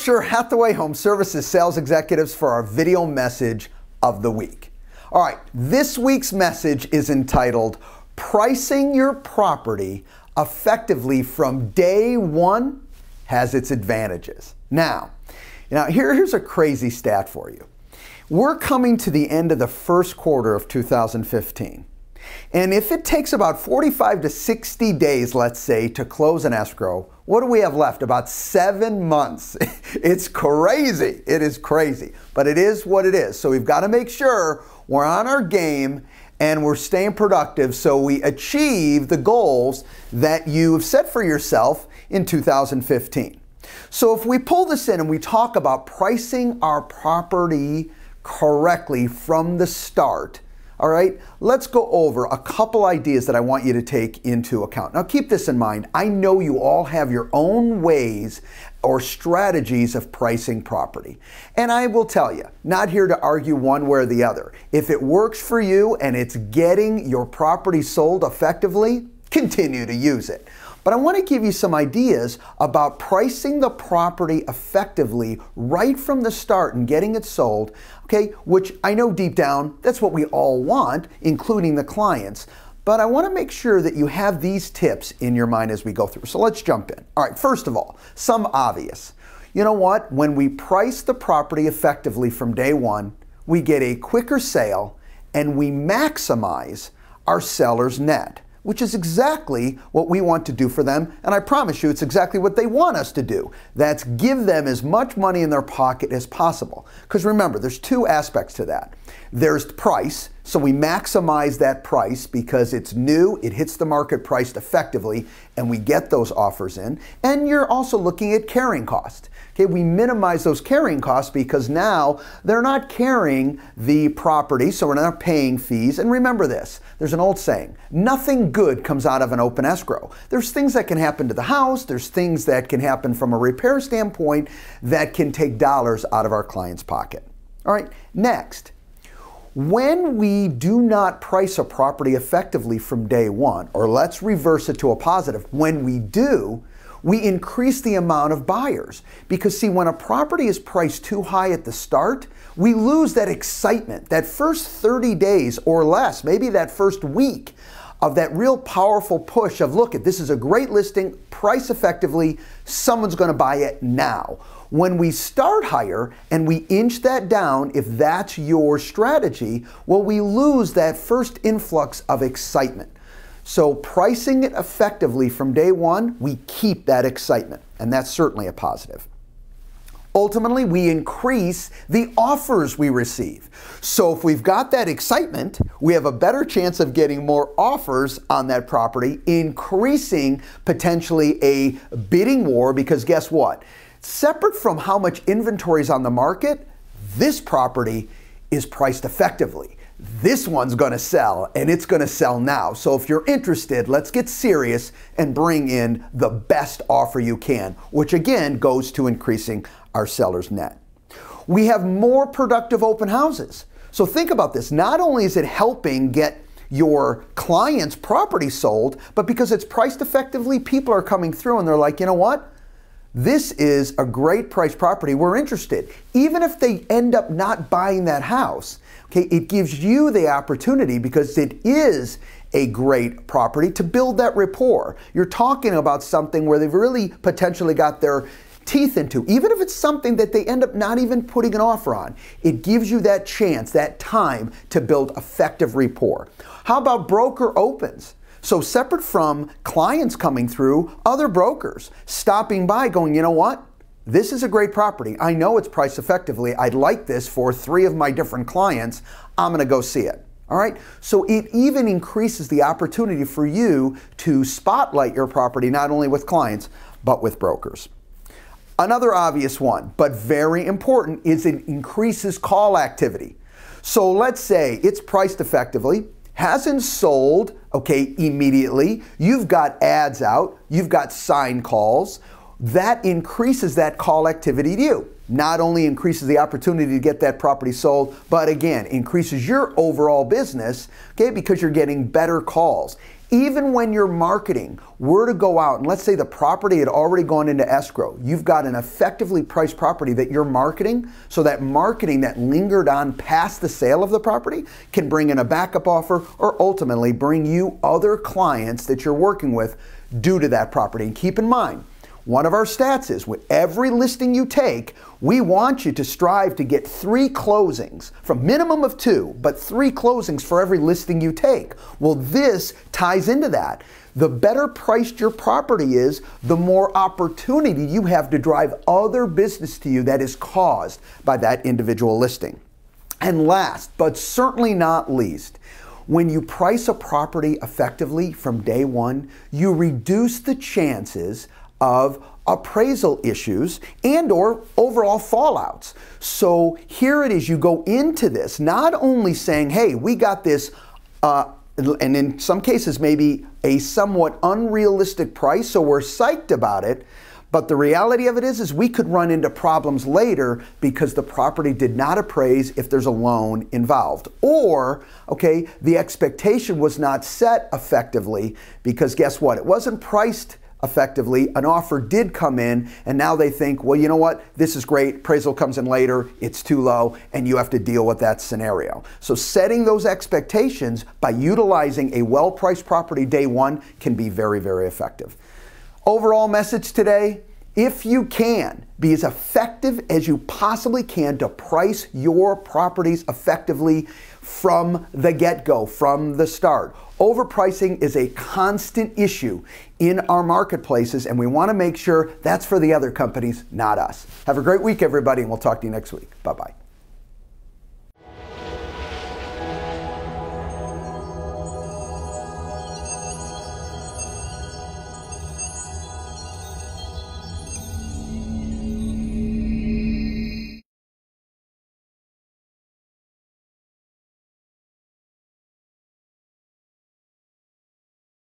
Berkshire Hathaway Home Services sales executives for our video message of the week. All right, this week's message is entitled Pricing Your Property Effectively from Day One Has Its Advantages. Now here's a crazy stat for you. We're coming to the end of the first quarter of 2015. And if it takes about 45 to 60 days, let's say, to close an escrow, what do we have left? About 7 months. It's crazy. It is crazy. But it is what it is. So we've got to make sure we're on our game and we're staying productive so we achieve the goals that you've set for yourself in 2015. So if we pull this in and we talk about pricing our property correctly from the start, all right, let's go over a couple ideas that I want you to take into account. Now keep this in mind. I know you all have your own ways or strategies of pricing property. And I will tell you, not here to argue one way or the other. If it works for you and it's getting your property sold effectively, continue to use it. But I want to give you some ideas about pricing the property effectively right from the start and getting it sold, okay, which I know deep down, that's what we all want, including the clients. But I want to make sure that you have these tips in your mind as we go through. So let's jump in. All right, first of all, some obvious. You know what? When we price the property effectively from day one, we get a quicker sale and we maximize our seller's net, which is exactly what we want to do for them. And I promise you, it's exactly what they want us to do. That's give them as much money in their pocket as possible. Because remember, there's two aspects to that. There's price, so we maximize that price because it's new, it hits the market priced effectively, and we get those offers in. And you're also looking at carrying cost. Okay, we minimize those carrying costs because now they're not carrying the property, so we're not paying fees. And remember this, there's an old saying, nothing good comes out of an open escrow. There's things that can happen to the house, there's things that can happen from a repair standpoint that can take dollars out of our client's pocket. All right, next. When we do not price a property effectively from day one, or let's reverse it to a positive, when we do, we increase the amount of buyers. Because see, when a property is priced too high at the start, we lose that excitement, that first 30 days or less, maybe that first week of that real powerful push of, look, this is a great listing, price effectively, someone's gonna buy it now. When we start higher and we inch that down, if that's your strategy, well, we lose that first influx of excitement. So pricing it effectively from day one, we keep that excitement, and that's certainly a positive. Ultimately, we increase the offers we receive. So if we've got that excitement, we have a better chance of getting more offers on that property, increasing potentially a bidding war, because guess what? Separate from how much inventory is on the market, this property is priced effectively. This one's gonna sell, and it's gonna sell now. So if you're interested, let's get serious and bring in the best offer you can, which again goes to increasing our seller's net. We have more productive open houses. So think about this. Not only is it helping get your client's property sold, but because it's priced effectively, people are coming through and they're like, you know what? This is a great price property, we're interested. Even if they end up not buying that house, okay, it gives you the opportunity, because it is a great property, to build that rapport. You're talking about something where they've really potentially got their teeth into. Even if it's something that they end up not even putting an offer on, it gives you that chance, that time to build effective rapport. How about broker opens? So separate from clients coming through, other brokers stopping by going, you know what? This is a great property. I know it's priced effectively. I'd like this for 3 of my different clients. I'm gonna go see it. All right? So it even increases the opportunity for you to spotlight your property, not only with clients, but with brokers. Another obvious one, but very important, is it increases call activity. So let's say it's priced effectively, hasn't sold, okay, immediately. You've got ads out, you've got signed calls. That increases that call activity to you. Not only increases the opportunity to get that property sold, but again, increases your overall business, okay, because you're getting better calls. Even when your marketing were to go out, and let's say the property had already gone into escrow, you've got an effectively priced property that you're marketing, so that marketing that lingered on past the sale of the property can bring in a backup offer or ultimately bring you other clients that you're working with due to that property. And keep in mind, one of our stats is with every listing you take, we want you to strive to get 3 closings, from minimum of 2, but 3 closings for every listing you take. Well, this ties into that. The better priced your property is, the more opportunity you have to drive other business to you that is caused by that individual listing. And last, but certainly not least, when you price a property effectively from day one, you reduce the chances of appraisal issues and or overall fallouts. So here it is, you go into this not only saying, hey, we got this, and in some cases maybe a somewhat unrealistic price, so we're psyched about it, but the reality of it is we could run into problems later because the property did not appraise if there's a loan involved. Or, okay, the expectation was not set effectively because guess what? It wasn't priced effectively. An offer did come in and now they think, well, you know what? This is great. Appraisal comes in later. It's too low and you have to deal with that scenario. So setting those expectations by utilizing a well-priced property day one can be very, very effective. Overall message today, if you can, be as effective as you possibly can to price your properties effectively from the get-go, from the start. Overpricing is a constant issue in our marketplaces, and we want to make sure that's for the other companies, not us. Have a great week, everybody, and we'll talk to you next week. Bye-bye.